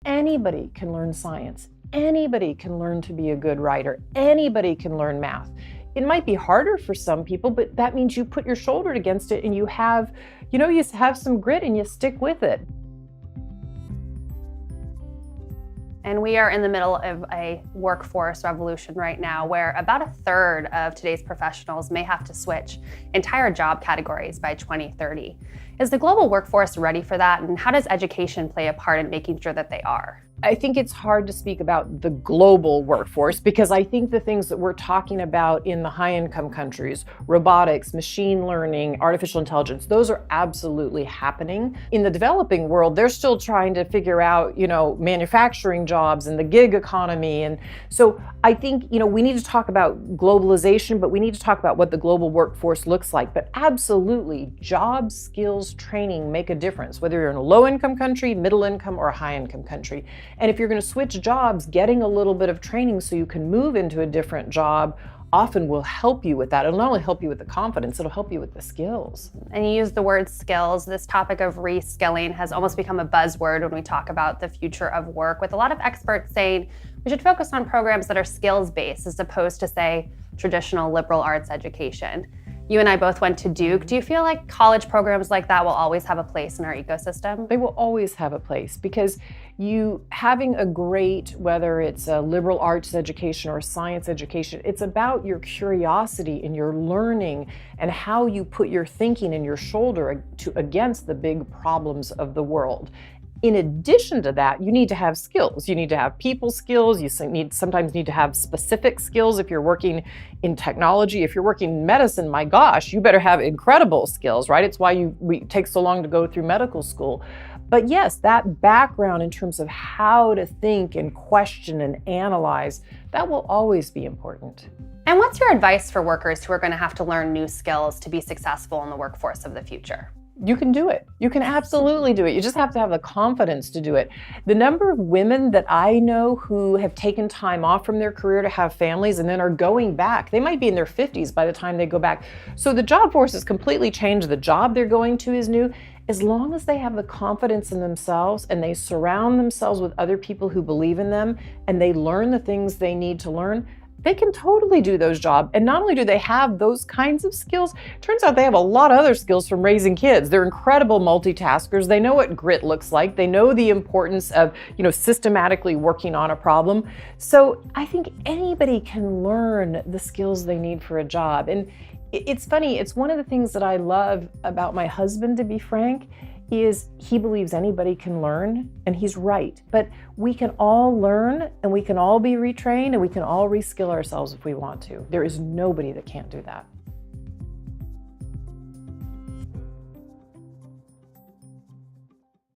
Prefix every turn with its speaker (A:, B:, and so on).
A: Anybody can learn science. Anybody can learn to be a good writer. Anybody can learn math. It might be harder for some people, but that means you put your shoulder against it and you have some grit and you stick with it.
B: And we are in the middle of a workforce revolution right now where about a third of today's professionals may have to switch entire job categories by 2030. Is the global workforce ready for that? And how does education play a part in making sure that they are?
A: I think it's hard to speak about the global workforce because I think the things that we're talking about in the high-income countries, robotics, machine learning, artificial intelligence, those are absolutely happening. In the developing world, they're still trying to figure out, manufacturing jobs and the gig economy. And so I think, we need to talk about globalization, but we need to talk about what the global workforce looks like. But absolutely, job skills training make a difference, whether you're in a low-income country, middle-income, or a high-income country. And if you're going to switch jobs, getting a little bit of training so you can move into a different job often will help you with that. It'll not only help you with the confidence, it'll help you with the skills.
B: And you use the word skills. This topic of reskilling has almost become a buzzword when we talk about the future of work, with a lot of experts saying we should focus on programs that are skills-based as opposed to, say, traditional liberal arts education. You and I both went to Duke. Do you feel like college programs like that will always have a place in our ecosystem?
A: They will always have a place because having a great, whether it's a liberal arts education or a science education, it's about your curiosity and your learning and how you put your thinking and your shoulder against the big problems of the world. In addition to that, you need to have skills. You need to have people skills. You sometimes need to have specific skills. If you're working in technology, if you're working in medicine, my gosh, you better have incredible skills, right? It's why it takes so long to go through medical school. But yes, that background in terms of how to think and question and analyze, that will always be important.
B: And what's your advice for workers who are going to have to learn new skills to be successful in the workforce of the future?
A: You can do it. You can absolutely do it. You just have to have the confidence to do it. The number of women that I know who have taken time off from their career to have families and then are going back, they might be in their 50s by the time they go back. So the job force has completely changed. The job they're going to is new. As long as they have the confidence in themselves and they surround themselves with other people who believe in them and they learn the things they need to learn, they can totally do those jobs. And not only do they have those kinds of skills, turns out they have a lot of other skills from raising kids. They're incredible multitaskers. They know what grit looks like. They know the importance of, systematically working on a problem. So I think anybody can learn the skills they need for a job. And it's funny, it's one of the things that I love about my husband, to be frank, is he believes anybody can learn, and he's right. But we can all learn, and we can all be retrained, and we can all reskill ourselves if we want to. There is nobody that can't do that.